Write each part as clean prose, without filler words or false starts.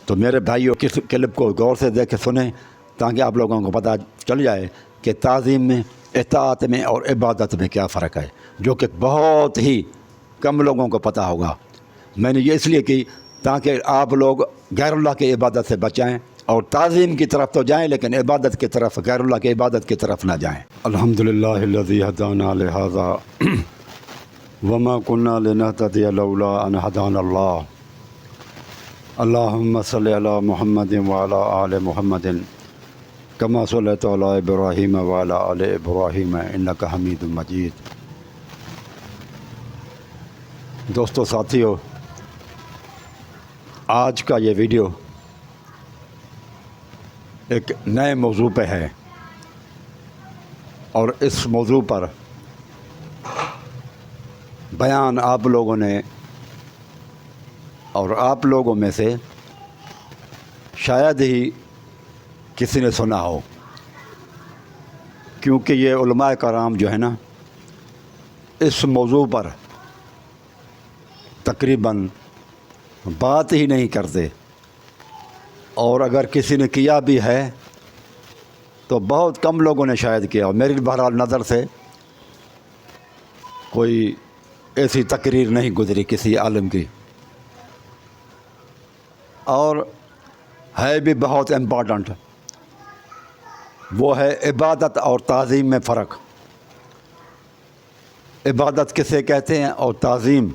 تو میرے بھائیوں کس کلپ کو غور سے دیکھ کے سنیں تاکہ آپ لوگوں کو پتہ چل جائے کہ تعظیم میں، اطاعت میں اور عبادت میں کیا فرق ہے، جو کہ بہت ہی کم لوگوں کو پتہ ہوگا۔ میں نے یہ اس لیے کی تاکہ آپ لوگ غیر اللہ کی عبادت سے بچائیں اور تعظیم کی طرف تو جائیں لیکن عبادت کی طرف، غیر اللہ کی عبادت کی طرف نہ جائیں۔ الحمدللہ الذی ہدانا لہذا وما كنا لنهتدي لولا ان هدانا الله اللهم صل على محمد وعلى آل محمد كما صليت على ابراہیم وعلى آل ابراہیم انك حمید مجید۔ دوستو ساتھیو، آج کا یہ ویڈیو ایک نئے موضوع پہ ہے اور اس موضوع پر بیان آپ لوگوں نے اور آپ لوگوں میں سے شاید ہی کسی نے سنا ہو، کیونکہ یہ علماء کرام جو ہے نا اس موضوع پر تقریباً بات ہی نہیں کرتے، اور اگر کسی نے کیا بھی ہے تو بہت کم لوگوں نے شاید کیا، اور میری بہرحال نظر سے کوئی ایسی تقریر نہیں گزری کسی عالم کی، اور ہے بھی بہت امپورٹنٹ، وہ ہے عبادت اور تعظیم میں فرق۔ عبادت کسے کہتے ہیں اور تعظیم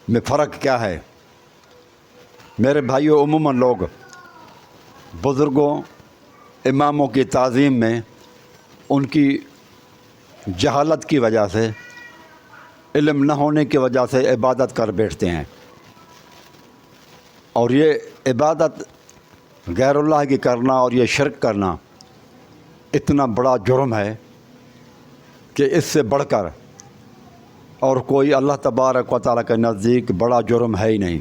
میں فرق کیا ہے؟ میرے بھائیوں، عموماً لوگ بزرگوں، اماموں کی تعظیم میں ان کی جہالت کی وجہ سے، علم نہ ہونے کی وجہ سے عبادت کر بیٹھتے ہیں، اور یہ عبادت غیر اللہ کی کرنا اور یہ شرک کرنا اتنا بڑا جرم ہے کہ اس سے بڑھ کر اور کوئی اللہ تبارک و تعالیٰ کے نزدیک بڑا جرم ہے ہی نہیں۔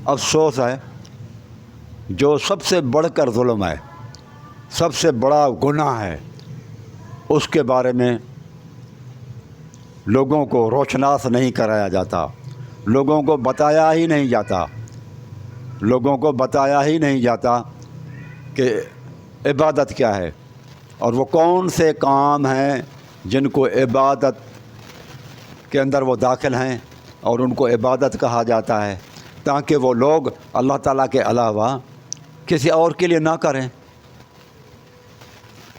افسوس ہے، جو سب سے بڑھ کر ظلم ہے، سب سے بڑا گناہ ہے، اس کے بارے میں لوگوں کو روشناس نہیں کرایا جاتا، لوگوں کو بتایا ہی نہیں جاتا، لوگوں کو بتایا ہی نہیں جاتا کہ عبادت کیا ہے اور وہ کون سے کام ہیں جن کو عبادت کے اندر وہ داخل ہیں اور ان کو عبادت کہا جاتا ہے، تاکہ وہ لوگ اللہ تعالیٰ کے علاوہ کسی اور کے لیے نہ کریں۔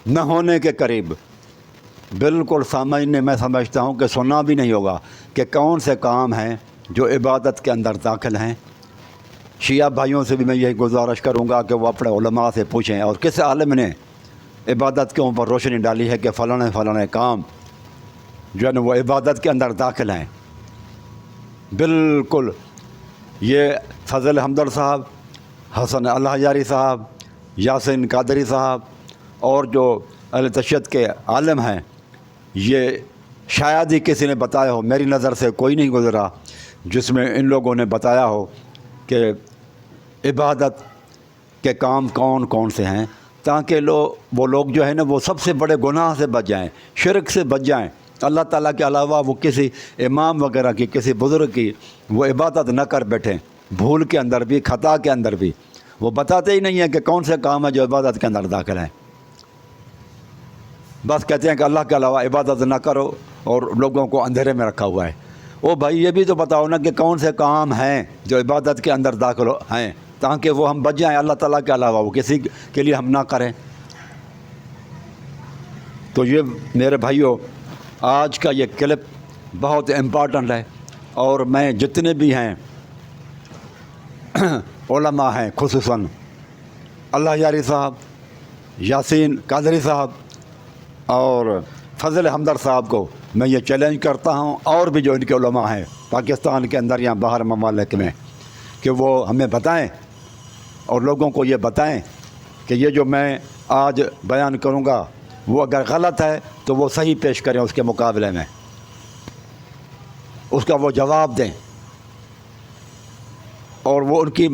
نہ ہونے کے قریب بالکل سامنے میں سمجھتا ہوں کہ سننا بھی نہیں ہوگا کہ کون سے کام ہیں جو عبادت کے اندر داخل ہیں۔ شیعہ بھائیوں سے بھی میں یہی گزارش کروں گا کہ وہ اپنے علماء سے پوچھیں اور کس عالم نے عبادت کے اوپر روشنی ڈالی ہے کہ فلاں کام جو ہے نا وہ عبادت کے اندر داخل ہیں۔ بالکل یہ فضل حمدل صاحب، حسن الحجاری صاحب، یاسین قادری صاحب اور جو اہل تشیعت کے عالم ہیں، یہ شاید ہی کسی نے بتایا ہو، میری نظر سے کوئی نہیں گزرا جس میں ان لوگوں نے بتایا ہو کہ عبادت کے کام کون کون سے ہیں، تاکہ وہ لوگ جو ہے نا وہ سب سے بڑے گناہ سے بچ جائیں، شرک سے بچ جائیں، اللہ تعالیٰ کے علاوہ وہ کسی امام وغیرہ کی، کسی بزرگ کی وہ عبادت نہ کر بیٹھیں، بھول کے اندر بھی، خطا کے اندر بھی۔ وہ بتاتے ہی نہیں ہیں کہ کون سے کام ہیں جو عبادت کے اندر داخل ہیں، بس کہتے ہیں کہ اللہ کے علاوہ عبادت نہ کرو اور لوگوں کو اندھیرے میں رکھا ہوا ہے۔ او بھائی، یہ بھی تو بتاؤ نا کہ کون سے کام ہیں جو عبادت کے اندر داخل ہیں، تاکہ وہ ہم بچ جائیں، اللہ تعالیٰ کے علاوہ وہ کسی کے لیے ہم نہ کریں۔ تو یہ میرے بھائیوں، آج کا یہ کلپ بہت امپورٹنٹ ہے، اور میں جتنے بھی ہیں علماء ہیں، خصوصاً اللہ یاری صاحب، یاسین قادری صاحب اور فضل حمدر صاحب کو میں یہ چیلنج کرتا ہوں، اور بھی جو ان کے علماء ہیں پاکستان کے اندر یا باہر ممالک میں، کہ وہ ہمیں بتائیں اور لوگوں کو یہ بتائیں کہ یہ جو میں آج بیان کروں گا وہ اگر غلط ہے تو وہ صحیح پیش کریں، اس کے مقابلے میں اس کا وہ جواب دیں، اور وہ ان کی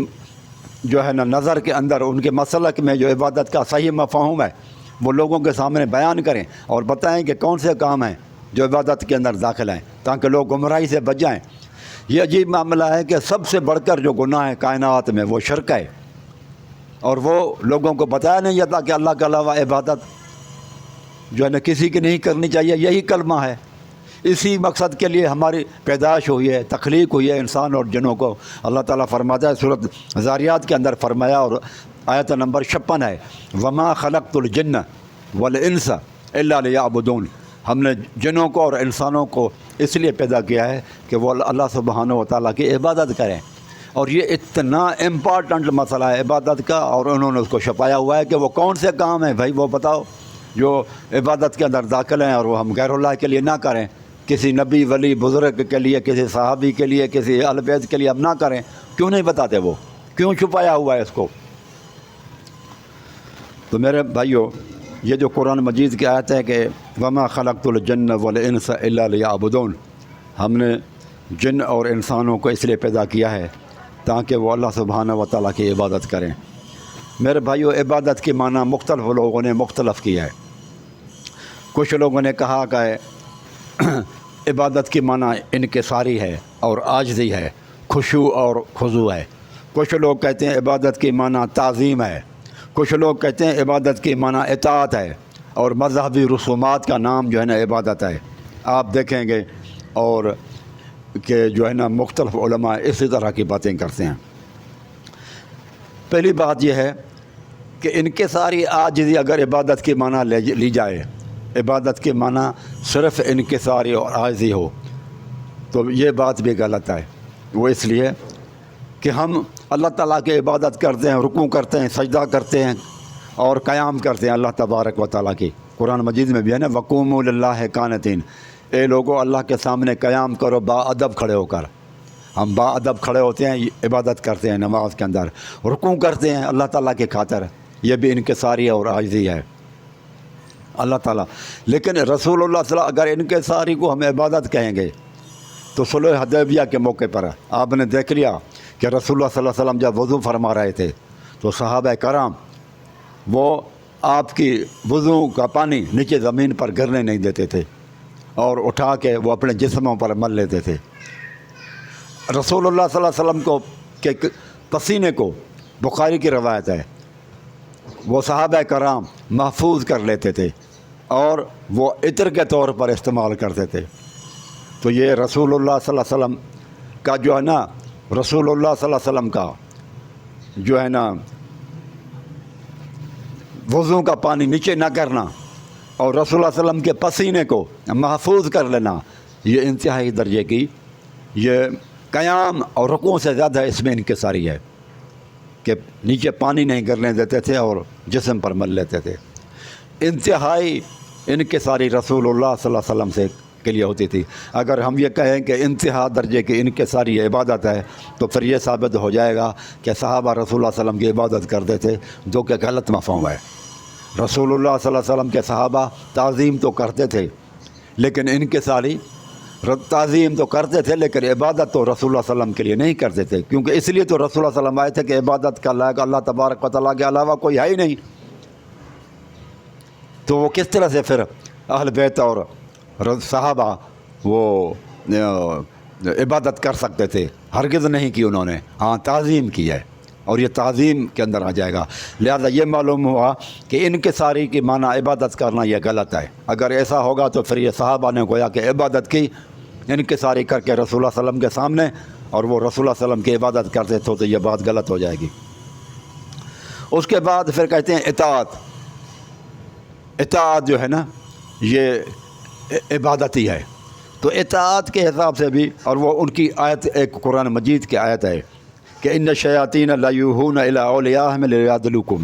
جو ہے نا نظر کے اندر، ان کے مسلک میں جو عبادت کا صحیح مفہوم ہے وہ لوگوں کے سامنے بیان کریں اور بتائیں کہ کون سے کام ہیں جو عبادت کے اندر داخل ہیں، تاکہ لوگ گمراہی سے بچ جائیں۔ یہ عجیب معاملہ ہے کہ سب سے بڑھ کر جو گناہ ہے کائنات میں وہ شرک ہے، اور وہ لوگوں کو بتایا نہیں جاتا کہ اللہ کے علاوہ عبادت جو ہے نا کسی کی نہیں کرنی چاہیے۔ یہی کلمہ ہے، اسی مقصد کے لیے ہماری پیدائش ہوئی ہے، تخلیق ہوئی ہے انسان اور جنوں کو۔ اللہ تعالیٰ فرماتا ہے سورۃ ذاریات کے اندر فرمایا، اور آیت نمبر 56 ہے، وما خلقت الجن والانس الا لیعبدون۔ ہم نے جنوں کو اور انسانوں کو اس لیے پیدا کیا ہے کہ وہ اللہ سبحانہ و تعالیٰ کی عبادت کریں، اور یہ اتنا امپارٹنٹ مسئلہ ہے عبادت کا، اور انہوں نے اس کو چھپایا ہوا ہے کہ وہ کون سے کام ہیں بھائی، وہ بتاؤ جو عبادت کے اندر داخل ہیں، اور وہ ہم غیر اللہ کے لیے نہ کریں، کسی نبی ولی بزرگ کے لیے، کسی صحابی کے لیے، کسی اہل بیت کے لیے ہم نہ کریں۔ کیوں نہیں بتاتے؟ وہ کیوں چھپایا ہوا ہے اس کو؟ تو میرے بھائیو، یہ جو قرآن مجید کی آیت ہے کہ وما خلقت الجن والانس الا لیعبدون، ہم نے جن اور انسانوں کو اس لیے پیدا کیا ہے تاکہ وہ اللہ سبحانہ و تعالیٰ کی عبادت کریں۔ میرے بھائیو، عبادت کے معنی مختلف لوگوں نے مختلف کیا ہے۔ کچھ لوگوں نے کہا کہ عبادت کی معنی انکساری ہے اور عاجزی ہے، خشوع اور خضوع ہے۔ کچھ لوگ کہتے ہیں عبادت کی معنی تعظیم ہے، کچھ لوگ کہتے ہیں عبادت کی معنی اطاعت ہے، اور مذہبی رسومات کا نام جو ہے نا عبادت ہے۔ آپ دیکھیں گے اور کہ جو ہے نا مختلف علماء اسی طرح کی باتیں کرتے ہیں۔ پہلی بات یہ ہے کہ انکساری عاجزی اگر عبادت کی معنی لی جائے، عبادت کے معنی صرف انکساری اور عاجزی ہو، تو یہ بات بھی غلط ہے۔ وہ اس لیے کہ ہم اللہ تعالیٰ کی عبادت کرتے ہیں، رکوع کرتے ہیں، سجدہ کرتے ہیں اور قیام کرتے ہیں اللہ تبارک و تعالیٰ کی۔ قرآن مجید میں بھی ہے نا، وقوموا للہ قانتین، اے لوگو اللہ کے سامنے قیام کرو با ادب کھڑے ہو کر۔ ہم با ادب کھڑے ہوتے ہیں، عبادت کرتے ہیں نماز کے اندر، رکوع کرتے ہیں اللہ تعالیٰ کی خاطر، یہ بھی انکساری اور عاجزی ہے اللہ تعالیٰ۔ لیکن رسول اللہ صلی اللہ علیہ وسلم اگر انکساری کو ہم عبادت کہیں گے تو صلح حدیبیہ کے موقع پر آپ نے دیکھ لیا کہ رسول اللہ صلی اللہ علیہ وسلم جب وضو فرما رہے تھے تو صحابہ کرام وہ آپ کی وضو کا پانی نیچے زمین پر گرنے نہیں دیتے تھے، اور اٹھا کے وہ اپنے جسموں پر مل لیتے تھے۔ رسول اللہ صلی اللہ علیہ وسلم کو کے پسینے کو، بخاری کی روایت ہے، وہ صحابہ کرام محفوظ کر لیتے تھے اور وہ عطر کے طور پر استعمال کرتے تھے۔ تو یہ رسول اللہ صلی اللہ علیہ وسلم کا جو ہے نا، رسول اللہ صلی اللہ علیہ وسلم کا جو ہے نا وضو کا پانی نیچے نہ کرنا اور رسول اللہ صلی اللہ علیہ وسلم کے پسینے کو محفوظ کر لینا، یہ انتہائی درجے کی، یہ قیام اور رکوع سے زیادہ اس میں انکساری ہے کہ نیچے پانی نہیں گرنے دیتے تھے اور جسم پر مل لیتے تھے۔ انتہائی انکساری رسول اللہ صلی اللہ علیہ وسلم سے کے لیے ہوتی تھی۔ اگر ہم یہ کہیں کہ انتہا درجے کی انکساری عبادت ہے تو پھر یہ ثابت ہو جائے گا کہ صحابہ رسول اللہ صلی اللہ علیہ وسلم کی عبادت کرتے تھے، جو کہ غلط مفہوم ہے۔ رسول اللہ صلی اللہ علیہ وسلم کے صحابہ تعظیم تو کرتے تھے، لیکن انکساری، تعظیم تو کرتے تھے لیکن عبادت تو رسول اللہ صلی اللہ علیہ وسلم کے لیے نہیں کرتے تھے، کیونکہ اس لیے تو رسول اللہ صلی اللہ علیہ وسلم آئے تھے کہ عبادت کا لائق اللہ تبارک و تعالیٰ کے علاوہ کوئی ہے ہی نہیں۔ تو وہ کس طرح سے پھر اہل بیت اور صحابہ وہ عبادت کر سکتے تھے؟ ہرگز نہیں کی انہوں نے، ہاں تعظیم کی ہے، اور یہ تعظیم کے اندر آ جائے گا۔ لہذا یہ معلوم ہوا کہ انکساری کی معنی عبادت کرنا یہ غلط ہے۔ اگر ایسا ہوگا تو پھر یہ صحابہ نے گویا کہ عبادت کی انکساری کر کے رسول اللہ صلی اللہ علیہ وسلم کے سامنے، اور وہ رسول اللہ صلی اللہ علیہ وسلم کی عبادت کرتے تھے، تو یہ بات غلط ہو جائے گی۔ اس کے بعد پھر کہتے ہیں اطاعت۔ اطاعت جو ہے نا یہ عبادت ہی ہے۔ تو اطاعت کے حساب سے بھی، اور وہ ان کی آیت ایک قرآن مجید کی آیت ہے کہ ان الشیاطین لیوحون الی اولیاءہم لیجادلوکم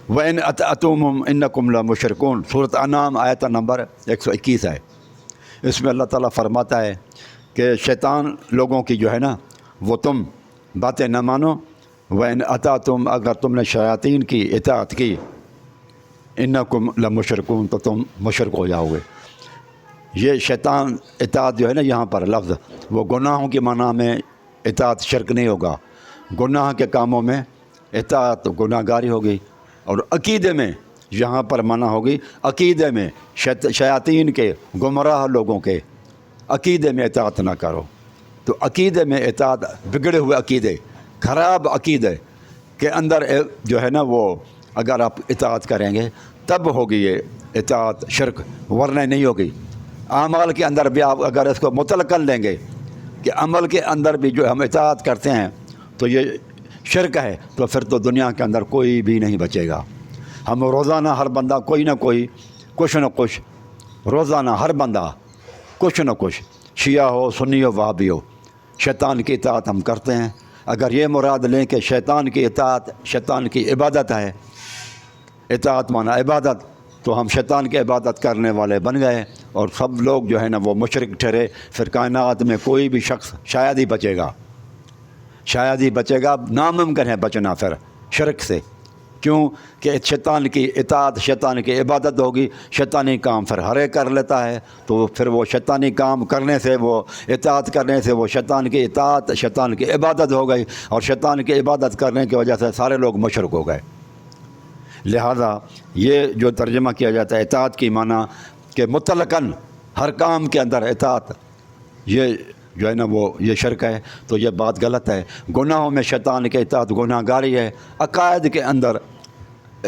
وان اطعتموہم انکم لمشرکون، سورۃ انعام آیت نمبر 121 ہے۔ اس میں اللہ تعالیٰ فرماتا ہے کہ شیطان لوگوں کی جو ہے نا وہ تم باتیں نہ مانو، وان اطعتم، اگر تم نے شیاطین کی اطاعت کی، انکم لمشرکون، تو تم مشرک ہو جاؤ گے۔ یہ شیطان اطاعت جو ہے نا یہاں پر لفظ، وہ گناہوں کے معنی میں اطاعت شرک نہیں ہوگا، گناہ کے کاموں میں اطاعت گناہ گاری ہوگی، اور عقیدے میں یہاں پر معنی ہوگی، عقیدے میں شیاطین کے، گمراہ لوگوں کے عقیدے میں اطاعت نہ کرو۔ تو عقیدے میں اطاعت، بگڑے ہوئے عقیدے، خراب عقیدے کے اندر جو ہے نا وہ اگر آپ اطاعت کریں گے تب ہوگی یہ اطاعت شرک، ورنہ نہیں ہوگی۔ اعمال کے اندر بھی آپ اگر اس کو مطلقاً لیں گے کہ عمل کے اندر بھی جو ہم اطاعت کرتے ہیں تو یہ شرک ہے، تو پھر تو دنیا کے اندر کوئی بھی نہیں بچے گا۔ ہم روزانہ ہر بندہ کوئی نہ کوئی کچھ نہ کچھ، روزانہ ہر بندہ کچھ نہ کچھ، شیعہ ہو، سنی ہو، وہابی ہو، شیطان کی اطاعت ہم کرتے ہیں۔ اگر یہ مراد لیں کہ شیطان کی اطاعت شیطان کی عبادت ہے، اطاعت مانا عبادت، تو ہم شیطان کی عبادت کرنے والے بن گئے اور سب لوگ جو ہے نا وہ مشرک ٹھہرے۔ پھر کائنات میں کوئی بھی شخص شاید ہی بچے گا، شاید ہی بچے گا، ناممکن ہے بچنا پھر شرک سے۔ کیوں کہ شیطان کی اطاعت شیطان کی عبادت ہوگی، شیطانی کام پھر ہر ایک کر لیتا ہے، تو پھر وہ شیطانی کام کرنے سے، وہ اطاعت کرنے سے، وہ شیطان کی اطاعت شیطان کی عبادت ہو گئی، اور شیطان کی عبادت کرنے کی وجہ سے سارے لوگ مشرک ہو گئے۔ لہذا یہ جو ترجمہ کیا جاتا ہے اطاعت کی معنی کہ مطلقاً ہر کام کے اندر اطاعت، یہ جو ہے نا وہ یہ شرک ہے، تو یہ بات غلط ہے۔ گناہوں میں شیطان کے اطاعت گناہ گاری ہے۔ عقائد کے اندر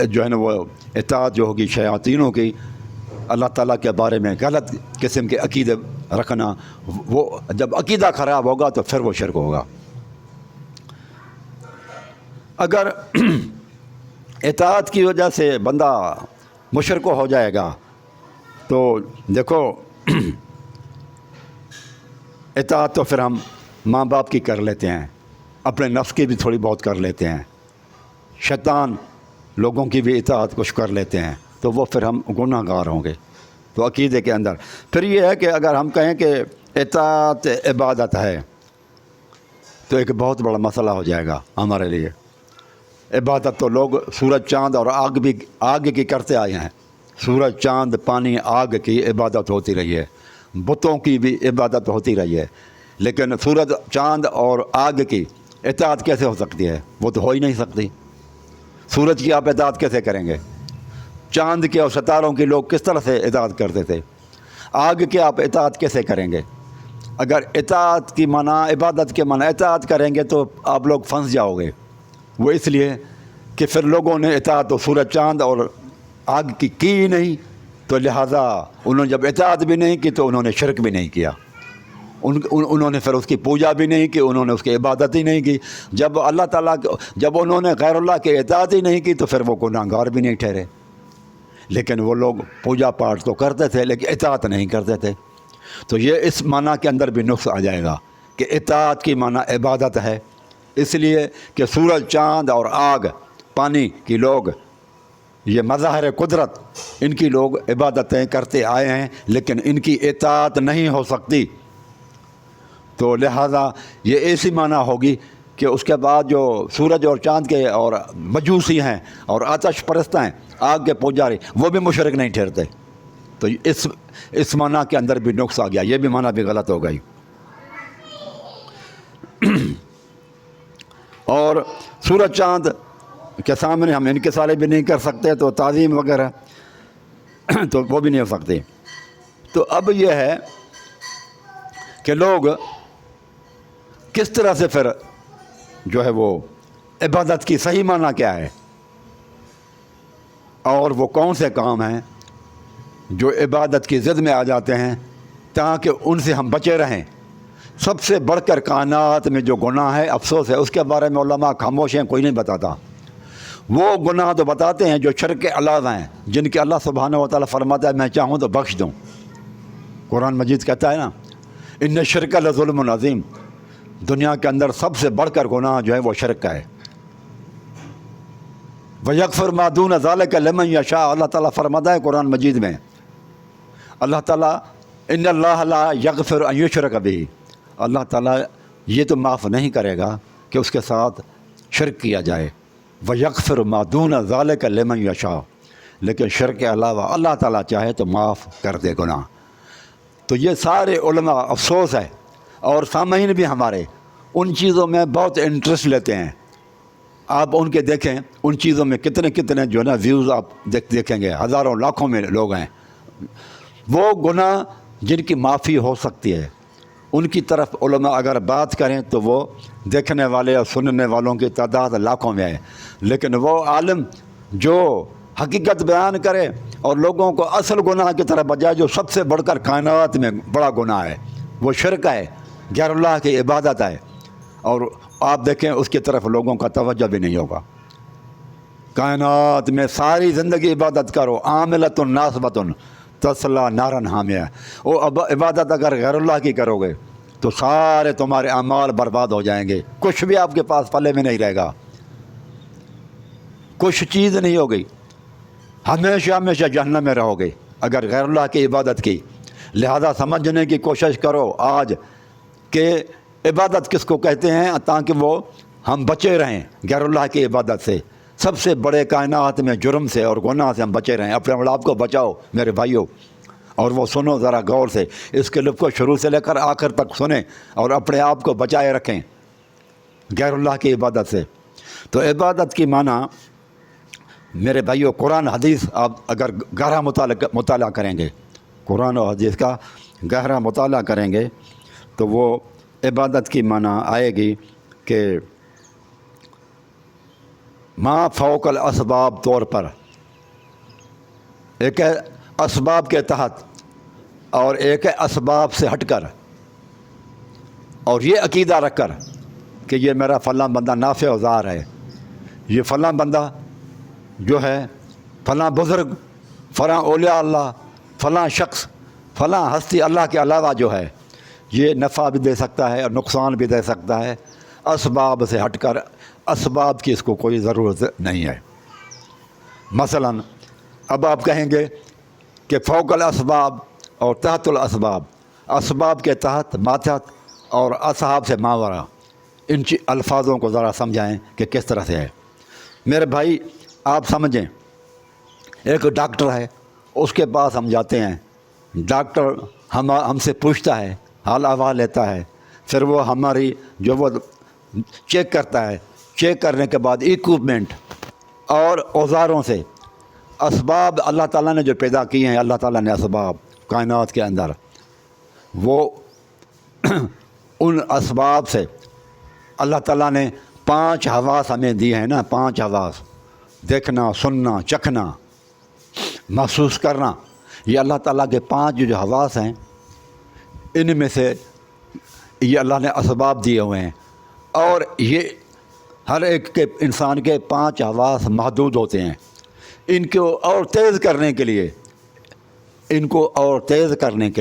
جو ہے نا وہ اطاعت جو ہوگی شیاطینوں کی، اللہ تعالیٰ کے بارے میں غلط قسم کے عقیدے رکھنا، وہ جب عقیدہ خراب ہوگا تو پھر وہ شرک ہوگا۔ اگر اطاعت کی وجہ سے بندہ مشرک ہو جائے گا تو دیکھو اطاعت تو پھر ہم ماں باپ کی کر لیتے ہیں، اپنے نفس کی بھی تھوڑی بہت کر لیتے ہیں، شیطان لوگوں کی بھی اطاعت کچھ کر لیتے ہیں، تو وہ پھر ہم گناہ گار ہوں گے۔ تو عقیدے کے اندر پھر یہ ہے کہ اگر ہم کہیں کہ اطاعت عبادت ہے تو ایک بہت بڑا مسئلہ ہو جائے گا ہمارے لیے۔ عبادت تو لوگ سورج چاند اور آگ کی کرتے آئے ہیں، سورج چاند پانی آگ کی عبادت ہوتی رہی ہے، بتوں کی بھی عبادت ہوتی رہی ہے، لیکن سورج چاند اور آگ کی اطاعت کیسے ہو سکتی ہے؟ وہ تو ہو ہی نہیں سکتی۔ سورج کی آپ اطاعت کیسے کریں گے؟ چاند کے اور ستاروں کی لوگ کس طرح سے اطاعت کرتے تھے؟ آگ کی آپ اطاعت کیسے کریں گے؟ اگر اطاعت کی معنی عبادت کے معنی اطاعت کریں گے تو آپ لوگ پھنس جاؤ گے۔ وہ اس لیے کہ پھر لوگوں نے اطاعت تو سورج چاند اور آگ کی ہی نہیں، تو لہٰذا انہوں نے جب اطاعت بھی نہیں کی تو انہوں نے شرک بھی نہیں کیا، انہوں نے پھر اس کی پوجا بھی نہیں کی، انہوں نے اس کی عبادت ہی نہیں کی۔ جب اللہ تعالیٰ جب انہوں نے غیر اللہ کی اطاعت ہی نہیں کی تو پھر وہ گناہ گار بھی نہیں ٹھہرے۔ لیکن وہ لوگ پوجا پاٹ تو کرتے تھے لیکن اطاعت نہیں کرتے تھے۔ تو یہ اس معنی کے اندر بھی نقص آ جائے گا کہ اطاعت کی معنی عبادت ہے، اس لیے کہ سورج چاند اور آگ پانی کی لوگ یہ مظاہر قدرت، ان کی لوگ عبادتیں کرتے آئے ہیں لیکن ان کی اطاعت نہیں ہو سکتی۔ تو لہٰذا یہ ایسی معنی ہوگی کہ اس کے بعد جو سورج اور چاند کے اور مجوسی ہیں اور آتش پرست ہیں، آگ کے پجاری، وہ بھی مشرک نہیں ٹھہرتے۔ تو اس معنی کے اندر بھی نقص آ گیا، یہ بھی معنی بھی غلط ہو گئی۔ اور سورج چاند کے سامنے ہم انکسارے بھی نہیں کر سکتے، تو تعظیم وغیرہ تو وہ بھی نہیں ہو سکتی۔ تو اب یہ ہے کہ لوگ کس طرح سے پھر جو ہے وہ عبادت کی صحیح معنی کیا ہے، اور وہ کون سے کام ہیں جو عبادت کی ضد میں آ جاتے ہیں تاکہ ان سے ہم بچے رہیں۔ سب سے بڑھ کر کائنات میں جو گناہ ہے، افسوس ہے اس کے بارے میں علماء خاموش ہیں، کوئی نہیں بتاتا۔ وہ گناہ تو بتاتے ہیں جو شرک کے علاوہ ہیں، جن کے اللہ سبحانہ و تعالیٰ فرماتا ہے میں چاہوں تو بخش دوں۔ قرآن مجید کہتا ہے نا ان الشرک لظلم عظیم، دنیا کے اندر سب سے بڑھ کر گناہ جو ہے وہ شرک کا ہے۔ وَيَغْفِرُ مَا دُونَ ذَلِكَ لِمَن يَشَاءُ، اللہ تعالیٰ فرماتا ہے قرآن مجید میں، اللہ تعالیٰ ان اللہ لا یغفر ان یشرک بہ، اللہ تعالیٰ یہ تو معاف نہیں کرے گا کہ اس کے ساتھ شرک کیا جائے۔ وَيَغْفِرُ مَا دُونَ ذَلِكَ لِمَن يَشَاءُ، لیکن شرک کے علاوہ اللہ تعالیٰ چاہے تو معاف کر دے گناہ۔ تو یہ سارے علماء، افسوس ہے، اور سامعین بھی ہمارے ان چیزوں میں بہت انٹرسٹ لیتے ہیں۔ آپ ان کے دیکھیں ان چیزوں میں کتنے جو ہے نا ویوز آپ دیکھیں گے، ہزاروں لاکھوں میں لوگ ہیں۔ وہ گناہ جن کی معافی ہو سکتی ہے ان کی طرف علماء اگر بات کریں تو وہ دیکھنے والے اور سننے والوں کی تعداد لاکھوں میں ہے، لیکن وہ عالم جو حقیقت بیان کرے اور لوگوں کو اصل گناہ کی طرف بجائے، جو سب سے بڑھ کر کائنات میں بڑا گناہ ہے، وہ شرک ہے، غیر اللہ کی عبادت ہے، اور آپ دیکھیں اس کی طرف لوگوں کا توجہ بھی نہیں ہوگا۔ کائنات میں ساری زندگی عبادت کرو، عاملۃ ناصبۃ تصلیٰ نارا حامیہ، وہ عبادت اگر غیر اللہ کی کرو گے تو سارے تمہارے اعمال برباد ہو جائیں گے، کچھ بھی آپ کے پاس پلے میں نہیں رہے گا، کچھ چیز نہیں ہوگی، ہمیشہ ہمیشہ جہنم میں رہو گے اگر غیر اللہ کی عبادت کی۔ لہذا سمجھنے کی کوشش کرو آج کہ عبادت کس کو کہتے ہیں، تاکہ وہ ہم بچے رہیں غیر اللہ کی عبادت سے، سب سے بڑے کائنات میں جرم سے اور گناہ سے ہم بچے رہیں۔ اپنے اولاد کو بچاؤ میرے بھائیوں، اور وہ سنو ذرا غور سے، اس کلپ کو شروع سے لے کر آخر تک سنیں اور اپنے آپ کو بچائے رکھیں غیر اللہ کی عبادت سے۔ تو عبادت کی معنی میرے بھائیوں، قرآن حدیث آپ اگر گہرا مطالعہ کریں گے، قرآن و حدیث کا گہرا مطالعہ کریں گے تو وہ عبادت کی معنی آئے گی کہ ما فوق الاسباب طور پر، ایک ہے اسباب کے تحت اور ایک ہے اسباب سے ہٹ کر، اور یہ عقیدہ رکھ کر کہ یہ میرا فلاں بندہ نافع اوزار ہے، یہ فلاں بندہ جو ہے، فلاں بزرگ، فلاں اولیاء اللہ، فلاں شخص، فلاں ہستی اللہ کے علاوہ جو ہے یہ نفع بھی دے سکتا ہے اور نقصان بھی دے سکتا ہے، اسباب سے ہٹ کر، اسباب کی اس کو کوئی ضرورت نہیں ہے۔ مثلا اب آپ کہیں گے کہ فوق الاسباب اور تحت الاسباب، اسباب کے تحت، ماتحت، اور اصحاب سے ماورا، ان الفاظوں کو ذرا سمجھائیں کہ کس طرح سے ہے۔ میرے بھائی آپ سمجھیں، ایک ڈاکٹر ہے، اس کے پاس ہم جاتے ہیں، ڈاکٹر ہم سے پوچھتا ہے، حال احوال لیتا ہے، پھر وہ ہماری جو وہ چیک کرتا ہے، چیک کرنے کے بعد ایکوپمنٹ اور اوزاروں سے، اسباب اللہ تعالیٰ نے جو پیدا کیے ہیں، اللہ تعالیٰ نے اسباب کائنات کے اندر، وہ ان اسباب سے اللہ تعالیٰ نے 5 حواس ہمیں دی ہیں نا، 5 حواس، دیکھنا، سننا، چکھنا، محسوس کرنا، یہ اللہ تعالیٰ کے 5 جو حواس ہیں، ان میں سے یہ اللہ نے اسباب دیے ہوئے ہیں، اور یہ ہر ایک کے انسان کے 5 حواس محدود ہوتے ہیں۔ ان کو اور تیز کرنے کے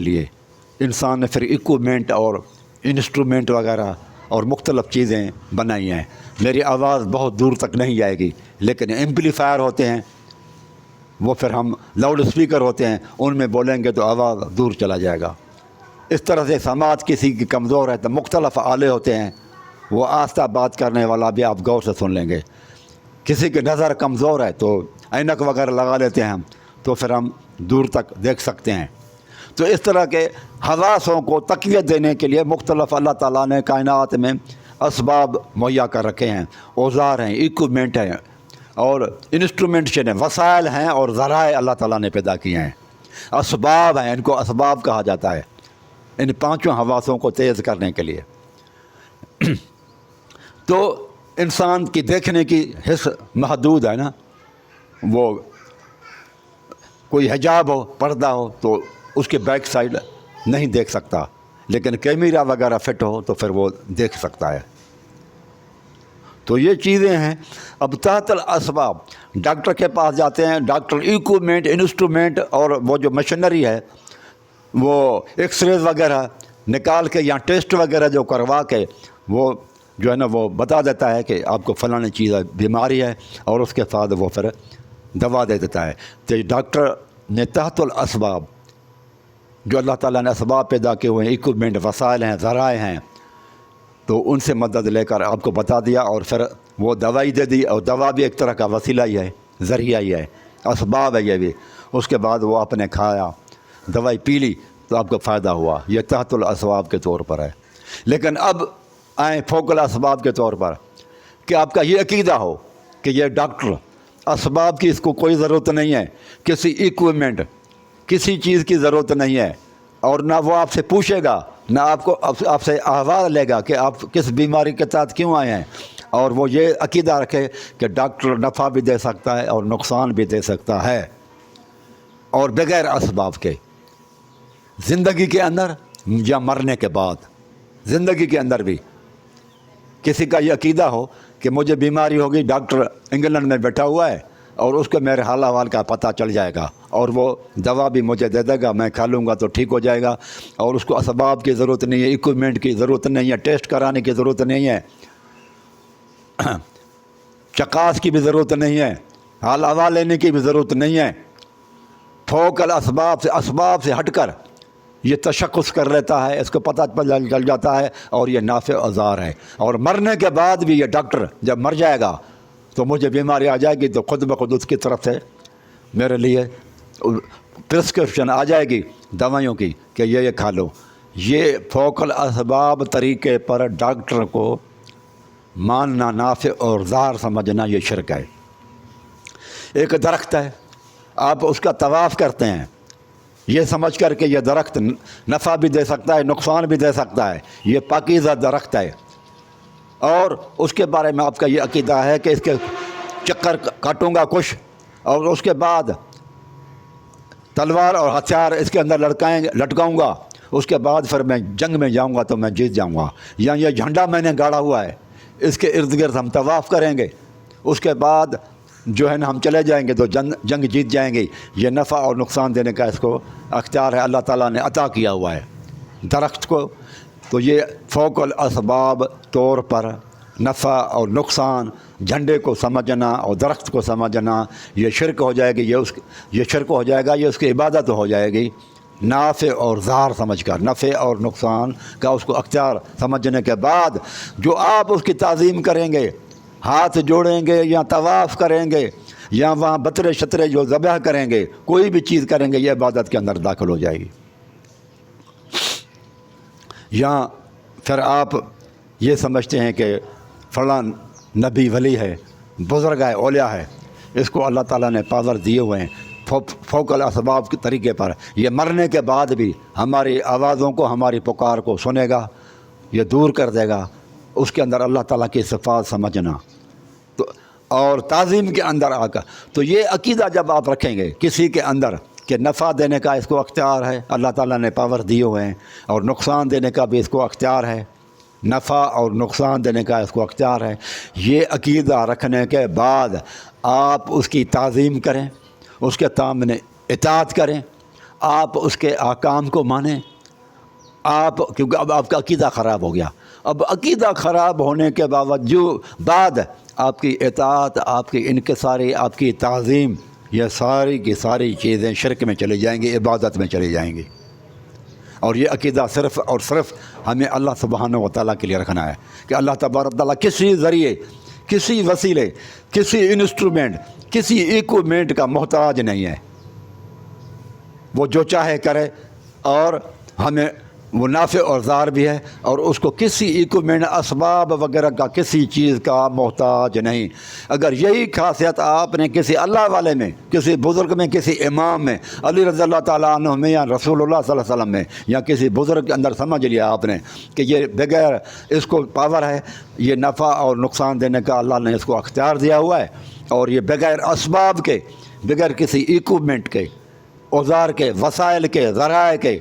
لیے، انسان نے پھر ایکوپمنٹ اور انسٹرومنٹ وغیرہ اور مختلف چیزیں بنائی ہیں۔ میری آواز بہت دور تک نہیں جائے گی، لیکن ایمپلیفائر ہوتے ہیں، وہ پھر ہم لاؤڈ اسپیکر ہوتے ہیں، ان میں بولیں گے تو آواز دور چلا جائے گا۔ اس طرح سے سماعت کسی کی کمزور ہے تو مختلف آلے ہوتے ہیں، وہ آہستہ بات کرنے والا بھی آپ غور سے سن لیں گے۔ کسی کی نظر کمزور ہے تو اینک وغیرہ لگا لیتے ہیں ہم، تو پھر ہم دور تک دیکھ سکتے ہیں۔ تو اس طرح کے حواسوں کو تقویت دینے کے لیے مختلف اللہ تعالیٰ نے کائنات میں اسباب مہیا کر رکھے ہیں، اوزار ہیں، ایکوپمنٹ ہیں اور انسٹرومنٹس ہیں، وسائل ہیں اور ذرائع اللہ تعالیٰ نے پیدا کیے ہیں، اسباب ہیں، ان کو اسباب کہا جاتا ہے، ان 5 حواسوں کو تیز کرنے کے لیے۔ تو انسان کی دیکھنے کی حس محدود ہے نا، وہ کوئی حجاب ہو، پردہ ہو تو اس کے بیک سائڈ نہیں دیکھ سکتا، لیکن کیمرہ وغیرہ فٹ ہو تو پھر وہ دیکھ سکتا ہے۔ تو یہ چیزیں ہیں۔ اب تحت الاسباب، ڈاکٹر کے پاس جاتے ہیں، ڈاکٹر ایکوپمنٹ، انسٹرومنٹ اور وہ جو مشینری ہے، وہ ایکس ریز وغیرہ نکال کے یا ٹیسٹ وغیرہ جو کروا کے وہ جو ہے نا وہ بتا دیتا ہے کہ آپ کو فلاں چیز بیماری ہے، اور اس کے ساتھ وہ پھر دوا دے دیتا ہے۔ تو ڈاکٹر نے تحت الاسباب، جو اللہ تعالیٰ نے اسباب پیدا کیے ہوئے ہیں، ایکوپمنٹ، وسائل ہیں، ذرائع ہیں، تو ان سے مدد لے کر آپ کو بتا دیا، اور پھر وہ دوائی دے دی، اور دوا بھی ایک طرح کا وسیلہ ہی ہے، ذریعہ ہی ہے، اسباب ہے یہ بھی۔ اس کے بعد وہ آپ نے کھایا، دوائی پی لی تو آپ کو فائدہ ہوا، یہ تحت الاسباب کے طور پر ہے۔ لیکن اب آئیں فوق الاسباب کے طور پر، کہ آپ کا یہ عقیدہ ہو کہ یہ ڈاکٹر اسباب کی اس کو کوئی ضرورت نہیں ہے، کسی ایکوپمنٹ، کسی چیز کی ضرورت نہیں ہے، اور نہ وہ آپ سے پوچھے گا نہ آپ کو آپ سے آواز لے گا کہ آپ کس بیماری کے تحت کیوں آئے ہیں، اور وہ یہ عقیدہ رکھے کہ ڈاکٹر نفع بھی دے سکتا ہے اور نقصان بھی دے سکتا ہے، اور بغیر اسباب کے، زندگی کے اندر یا مرنے کے بعد۔ زندگی کے اندر بھی کسی کا یہ عقیدہ ہو کہ مجھے بیماری ہوگی، ڈاکٹر انگلینڈ میں بیٹھا ہوا ہے اور اس کو میرے حال احوال کا پتہ چل جائے گا اور وہ دوا بھی مجھے دے دے گا، میں کھا لوں گا تو ٹھیک ہو جائے گا، اور اس کو اسباب کی ضرورت نہیں ہے، اکوپمنٹ کی ضرورت نہیں ہے، ٹیسٹ کرانے کی ضرورت نہیں ہے، چکاس کی بھی ضرورت نہیں ہے، حال احوال لینے کی بھی ضرورت نہیں ہے، فوق الاسباب اسباب سے ہٹ کر یہ تشخص کر لیتا ہے، اس کو پتہ چل جاتا ہے، اور یہ نافع آزار ہے۔ اور مرنے کے بعد بھی یہ ڈاکٹر جب مر جائے گا تو مجھے بیماری آ جائے گی تو خود بخود اس کی طرف سے میرے لیے پرسکرپشن آ جائے گی دوائیوں کی کہ یہ کھا لو۔ یہ فوق الاسباب طریقے پر ڈاکٹر کو ماننا، نافع اور ضار سمجھنا، یہ شرک ہے۔ ایک درخت ہے، آپ اس کا طواف کرتے ہیں یہ سمجھ کر کہ یہ درخت نفع بھی دے سکتا ہے، نقصان بھی دے سکتا ہے، یہ پاکیزہ درخت ہے، اور اس کے بارے میں آپ کا یہ عقیدہ ہے کہ اس کے چکر کاٹوں گا کچھ، اور اس کے بعد تلوار اور ہتھیار اس کے اندر لٹکاؤں گا، اس کے بعد پھر میں جنگ میں جاؤں گا تو میں جیت جاؤں گا، یا یہ جھنڈا میں نے گاڑا ہوا ہے اس کے ارد گرد ہم طواف کریں گے، اس کے بعد جو ہے نا ہم چلے جائیں گے تو جنگ جیت جائیں گے۔ یہ نفع اور نقصان دینے کا اس کو اختیار ہے، اللہ تعالیٰ نے عطا کیا ہوا ہے درخت کو۔ تو یہ فوق الاسباب طور پر نفع اور نقصان، جھنڈے کو سمجھنا اور درخت کو سمجھنا، یہ شرک ہو جائے گی، یہ شرک ہو جائے گا، یہ اس کی عبادت ہو جائے گی۔ نافع اور ضار سمجھ کر، نفع اور نقصان کا اس کو اختیار سمجھنے کے بعد جو آپ اس کی تعظیم کریں گے، ہاتھ جوڑیں گے یا طواف کریں گے یا وہاں بترے شترے جو ذبح کریں گے، کوئی بھی چیز کریں گے، یہ عبادت کے اندر داخل ہو جائے گی۔ یا پھر آپ یہ سمجھتے ہیں کہ فلاں نبی ولی ہے، بزرگ ہے، اولیاء ہے، اس کو اللہ تعالیٰ نے پاور دیے ہوئے ہیں فوق الاسباب کے طریقے پر، یہ مرنے کے بعد بھی ہماری آوازوں کو، ہماری پکار کو سنے گا، یہ دور کر دے گا۔ اس کے اندر اللہ تعالیٰ کی صفات سمجھنا تو، اور تعظیم کے اندر آ کر، تو یہ عقیدہ جب آپ رکھیں گے کسی کے اندر کہ نفع دینے کا اس کو اختیار ہے، اللہ تعالیٰ نے پاور دیے ہوئے ہیں، اور نقصان دینے کا بھی اس کو اختیار ہے، نفع اور نقصان دینے کا اس کو اختیار ہے، یہ عقیدہ رکھنے کے بعد آپ اس کی تعظیم کریں، اس کے سامنے اطاعت کریں، آپ اس کے احکام کو مانیں، آپ کیونکہ اب آپ کا عقیدہ خراب ہو گیا، اب عقیدہ خراب ہونے کے بعد آپ کی اطاعت، آپ کی انکساری، آپ کی تعظیم، یہ ساری کی ساری چیزیں شرک میں چلی جائیں گی، عبادت میں چلی جائیں گی۔ اور یہ عقیدہ صرف اور صرف ہمیں اللہ سبحانہ و تعالیٰ کے لیے رکھنا ہے کہ اللہ تبارک تعالیٰ کسی ذریعے، کسی وسیلے، کسی انسٹرومنٹ، کسی ایکوپمنٹ کا محتاج نہیں ہے، وہ جو چاہے کرے، اور ہمیں وہ نافع اور ضار بھی ہے، اور اس کو کسی ایکوپمنٹ، اسباب وغیرہ کا، کسی چیز کا محتاج نہیں۔ اگر یہی خاصیت آپ نے کسی اللہ والے میں، کسی بزرگ میں، کسی امام میں، علی رضی اللہ تعالیٰ عنہ میں، یا رسول اللہ صلی اللہ علیہ وسلم میں، یا کسی بزرگ کے اندر سمجھ لیا آپ نے کہ یہ بغیر اس کو پاور ہے، یہ نفع اور نقصان دینے کا اللہ نے اس کو اختیار دیا ہوا ہے، اور یہ بغیر اسباب کے، بغیر کسی ایکوپمنٹ کے، اوزار کے، وسائل کے، ذرائع کے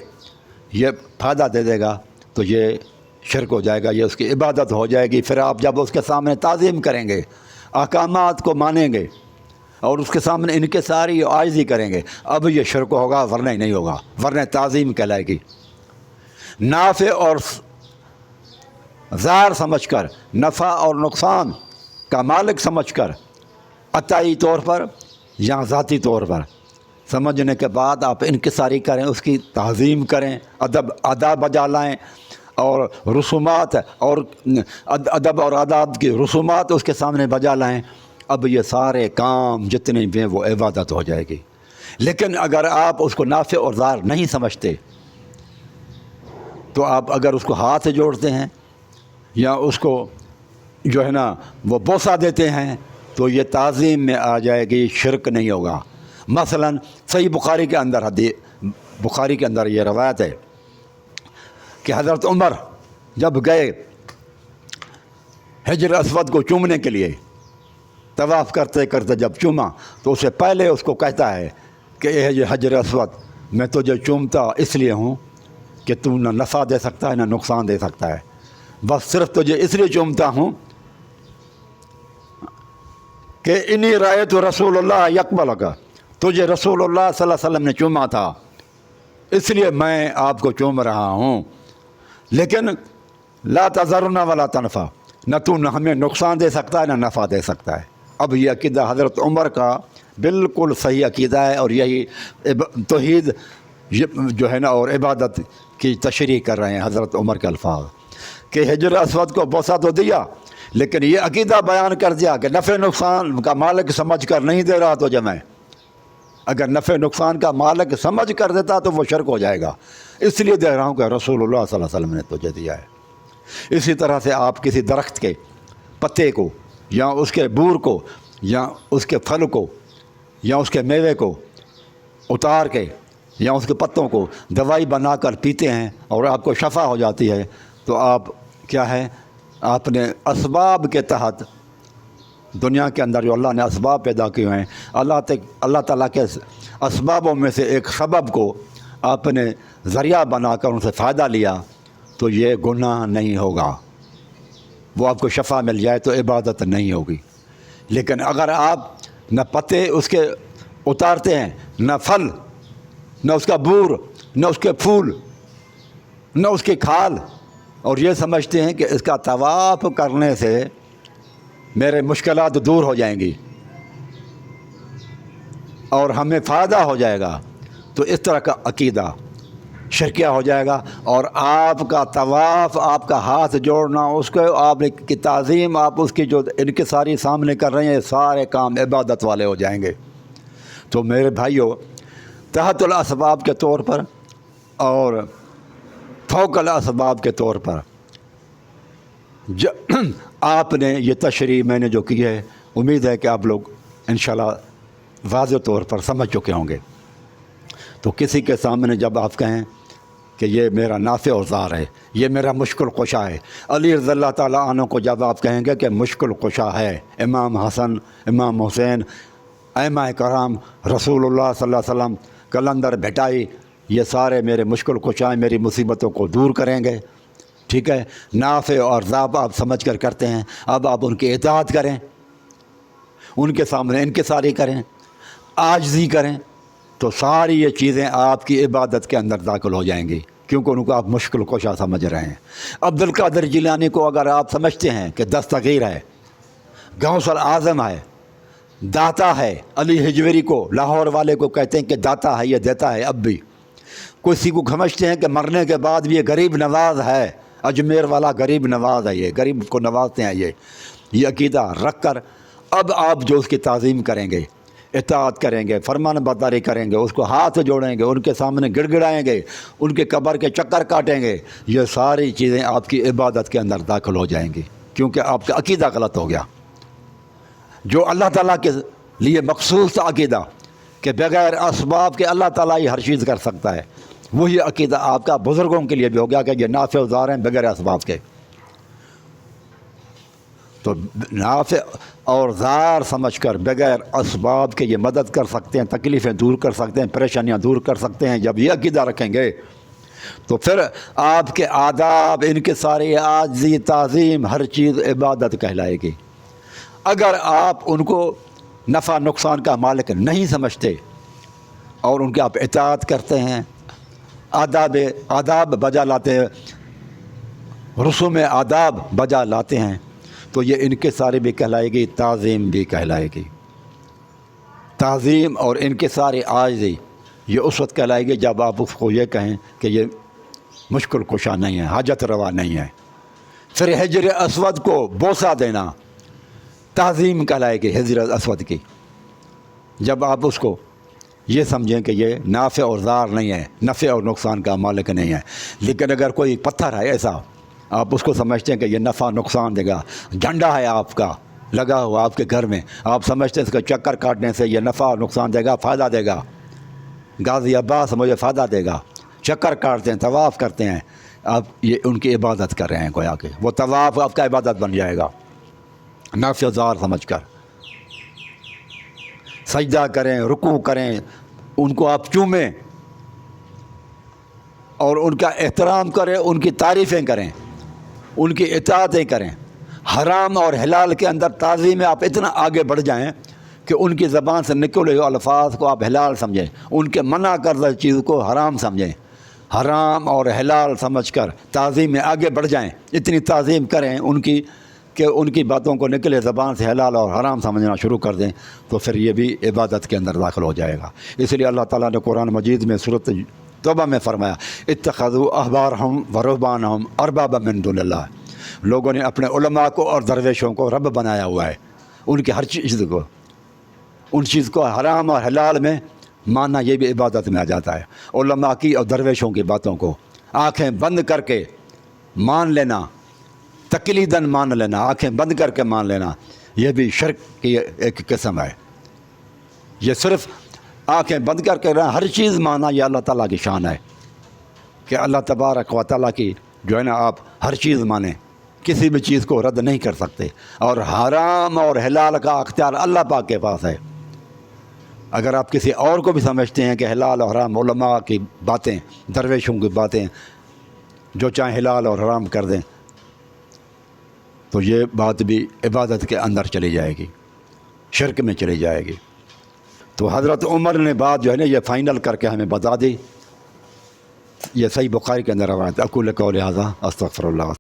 یہ فائدہ دے دے گا، تو یہ شرک ہو جائے گا، یہ اس کی عبادت ہو جائے گی۔ پھر آپ جب اس کے سامنے تعظیم کریں گے، احکامات کو مانیں گے، اور اس کے سامنے انکساری اور عاجزی کریں گے، اب یہ شرک ہوگا، ورنہ نہیں ہوگا، ورنہ تعظیم کہلائے گی۔ نافع اور ضار سمجھ کر، نفع اور نقصان کا مالک سمجھ کر، عطائی طور پر یا ذاتی طور پر سمجھنے کے بعد آپ انکساری کریں، اس کی تعظیم کریں، ادب بجا لائیں، اور رسومات اور ادب اور آداب کی رسومات اس کے سامنے بجا لائیں، اب یہ سارے کام جتنے بھی ہیں وہ عبادت ہو جائے گی۔ لیکن اگر آپ اس کو نافع اور ضار نہیں سمجھتے، تو آپ اگر اس کو ہاتھ جوڑتے ہیں یا اس کو جو ہے نا وہ بوسہ دیتے ہیں، تو یہ تعظیم میں آ جائے گی، شرک نہیں ہوگا۔ مثلا صحیح بخاری کے اندر یہ روایت ہے، کہ حضرت عمر جب گئے حجر اسود کو چومنے کے لیے، طواف کرتے کرتے جب چوما تو اسے پہلے اس کو کہتا ہے کہ اے حجر اسود، میں تجھے چومتا اس لیے ہوں کہ تو نہ نفع دے سکتا ہے نہ نقصان دے سکتا ہے، بس صرف تجھے اس لیے چومتا ہوں کہ انی رأیت رسول اللہ یقبل کا، تجھے رسول اللہ صلی اللہ علیہ وسلم نے چوما تھا اس لیے میں آپ کو چوم رہا ہوں، لیکن لا تضرنا ولا تنفع، نہ تو نہ ہمیں نقصان دے سکتا ہے نہ نفع دے سکتا ہے۔ اب یہ عقیدہ حضرت عمر کا بالکل صحیح عقیدہ ہے، اور یہی توحید جو ہے نا اور عبادت کی تشریح کر رہے ہیں حضرت عمر کے الفاظ، کہ حجر اسود کو بوسہ تو دیا لیکن یہ عقیدہ بیان کر دیا کہ نفع نقصان کا مالک سمجھ کر نہیں دے رہا تجھے میں، اگر نفع نقصان کا مالک سمجھ کر دیتا تو وہ شرک ہو جائے گا، اس لیے دے رہا ہوں کہ رسول اللہ صلی اللہ علیہ وسلم نے تجھے دیا ہے۔ اسی طرح سے آپ کسی درخت کے پتے کو یا اس کے بور کو یا اس کے پھل کو یا اس کے میوے کو اتار کے یا اس کے پتوں کو دوائی بنا کر پیتے ہیں اور آپ کو شفا ہو جاتی ہے، تو آپ کیا ہے، آپ نے اسباب کے تحت دنیا کے اندر جو اللہ نے اسباب پیدا کیے ہیں، اللہ تعالیٰ کے اسبابوں میں سے ایک سبب کو آپ نے ذریعہ بنا کر ان سے فائدہ لیا، تو یہ گناہ نہیں ہوگا، وہ آپ کو شفا مل جائے تو عبادت نہیں ہوگی۔ لیکن اگر آپ نہ پتے اس کے اتارتے ہیں، نہ پھل، نہ اس کا بور، نہ اس کے پھول، نہ اس کی کھال، اور یہ سمجھتے ہیں کہ اس کا طواف کرنے سے میرے مشکلات دور ہو جائیں گی اور ہمیں فائدہ ہو جائے گا، تو اس طرح کا عقیدہ شرکیہ ہو جائے گا، اور آپ کا طواف، آپ کا ہاتھ جوڑنا، اس کو آپ کی تعظیم، آپ اس کی جو انکساری سامنے کر رہے ہیں، سارے کام عبادت والے ہو جائیں گے۔ تو میرے بھائیوں، تحت الاسباب کے طور پر اور فوق الاسباب کے طور پر آپ نے یہ تشریح میں نے جو کی ہے، امید ہے کہ آپ لوگ انشاءاللہ واضح طور پر سمجھ چکے ہوں گے۔ تو کسی کے سامنے جب آپ کہیں کہ یہ میرا نافع و ضار ہے، یہ میرا مشکل کشا ہے، علی رضی اللہ تعالیٰ عنہ کو جب آپ کہیں گے کہ مشکل کشا ہے، امام حسن، امام حسین، ائمہ کرام، رسول اللہ صلی اللہ علیہ وسلم، کلندر بھٹائی، یہ سارے میرے مشکل کشائیں، میری مصیبتوں کو دور کریں گے، ٹھیک ہے، نافع اور ضار آپ سمجھ کر کرتے ہیں، اب آپ ان کی اطاعت کریں، ان کے سامنے انکساری کریں، عاجزی کریں، تو ساری یہ چیزیں آپ کی عبادت کے اندر داخل ہو جائیں گی، کیونکہ ان کو آپ مشکل کشا سمجھ رہے ہیں۔ عبد القادر جیلانی کو اگر آپ سمجھتے ہیں کہ دستگیر ہے، غوث الاعظم ہے، داتا ہے، علی حجویری کو، لاہور والے کو کہتے ہیں کہ داتا ہے، یہ دیتا ہے، اب بھی کسی کو سمجھتے ہیں کہ مرنے کے بعد بھی یہ غریب نواز ہے، اجمیر والا غریب نواز ہے، یہ غریب کو نوازتے ہیں، یہ عقیدہ رکھ کر اب آپ جو اس کی تعظیم کریں گے، اطاعت کریں گے، فرمان برداری کریں گے، اس کو ہاتھ جوڑیں گے، ان کے سامنے گڑ گڑائیں گے، ان کے قبر کے چکر کاٹیں گے، یہ ساری چیزیں آپ کی عبادت کے اندر داخل ہو جائیں گی، کیونکہ آپ کا عقیدہ غلط ہو گیا۔ جو اللہ تعالیٰ کے لیے مخصوص عقیدہ کہ بغیر اسباب کے اللہ تعالیٰ ہی ہر چیز کر سکتا ہے، وہی عقیدہ آپ کا بزرگوں کے لیے بھی ہو گیا کہ یہ نافع و ضار ہیں بغیر اسباب کے۔ تو نافع اور ضار سمجھ کر بغیر اسباب کے یہ مدد کر سکتے ہیں، تکلیفیں دور کر سکتے ہیں، پریشانیاں دور کر سکتے ہیں، جب یہ عقیدہ رکھیں گے تو پھر آپ کے آداب، ان کے سارے عاجزی، تعظیم، ہر چیز عبادت کہلائے گی۔ اگر آپ ان کو نفع نقصان کا مالک نہیں سمجھتے اور ان کے آپ اطاعت کرتے ہیں، آداب بجا لاتے ہیں، رسوم آداب بجا لاتے ہیں، تو یہ انکساری بھی کہلائے گی، تعظیم بھی کہلائے گی۔ تعظیم اور انکساری عاجزی یہ اس وقت کہلائے گی جب آپ اس کو یہ کہیں کہ یہ مشکل کشا نہیں ہے، حاجت روا نہیں ہے۔ پھر حجر اسود کو بوسہ دینا تعظیم کہلائے گی، حجر اسود کی، جب آپ اس کو یہ سمجھیں کہ یہ نافع اور ضار نہیں ہے، نفع اور نقصان کا مالک نہیں ہے۔ لیکن اگر کوئی پتھر ہے ایسا، آپ اس کو سمجھتے ہیں کہ یہ نفع نقصان دے گا، جھنڈا ہے آپ کا لگا ہوا آپ کے گھر میں، آپ سمجھتے ہیں اس کا چکر کاٹنے سے یہ نفع اور نقصان دے گا، فائدہ دے گا، غازی عباس مجھے فائدہ دے گا، چکر کاٹتے ہیں، طواف کرتے ہیں، آپ یہ ان کی عبادت کر رہے ہیں گویا کہ وہ طواف آپ کا عبادت بن جائے گا، نفس زار سمجھ کر سجدہ کریں، رکوع کریں، ان کو آپ چومیں اور ان کا احترام کریں، ان کی تعریفیں کریں، ان کی اطاعتیں کریں۔ حرام اور حلال کے اندر تعظیم میں آپ اتنا آگے بڑھ جائیں کہ ان کی زبان سے نکلے ہوئے الفاظ کو آپ حلال سمجھیں، ان کے منع کردہ چیز کو حرام سمجھیں، حرام اور حلال سمجھ کر تعظیم میں آگے بڑھ جائیں، اتنی تعظیم کریں ان کی کہ ان کی باتوں کو نکلے زبان سے حلال اور حرام سمجھنا شروع کر دیں، تو پھر یہ بھی عبادت کے اندر داخل ہو جائے گا۔ اس لیے اللہ تعالیٰ نے قرآن مجید میں سورۃ توبہ میں فرمایا اتخذوا احبارہم ورہبانہم اربابا من دون اللہ، لوگوں نے اپنے علماء کو اور درویشوں کو رب بنایا ہوا ہے، ان کی ہر چیز کو، ان چیز کو حرام اور حلال میں ماننا یہ بھی عبادت میں آ جاتا ہے۔ علماء کی اور درویشوں کی باتوں کو آنکھیں بند کر کے مان لینا، تقلیداً مان لینا، آنکھیں بند کر کے مان لینا، یہ بھی شرک کی ایک قسم ہے۔ یہ صرف آنکھیں بند کر کے ہر چیز ماننا یہ اللہ تعالیٰ کی شان ہے کہ اللہ تبارک و تعالیٰ کی جو ہے نا آپ ہر چیز مانیں، کسی بھی چیز کو رد نہیں کر سکتے، اور حرام اور حلال کا اختیار اللہ پاک کے پاس ہے۔ اگر آپ کسی اور کو بھی سمجھتے ہیں کہ حلال اور حرام علماء کی باتیں، درویشوں کی باتیں، جو چاہیں حلال اور حرام کر دیں، تو یہ بات بھی عبادت کے اندر چلی جائے گی، شرک میں چلی جائے گی۔ تو حضرت عمر نے بات جو ہے نا یہ فائنل کر کے ہمیں بتا دی، یہ صحیح بخاری کے اندر روایت۔ اقول قولی ھذا استغفر اللہ۔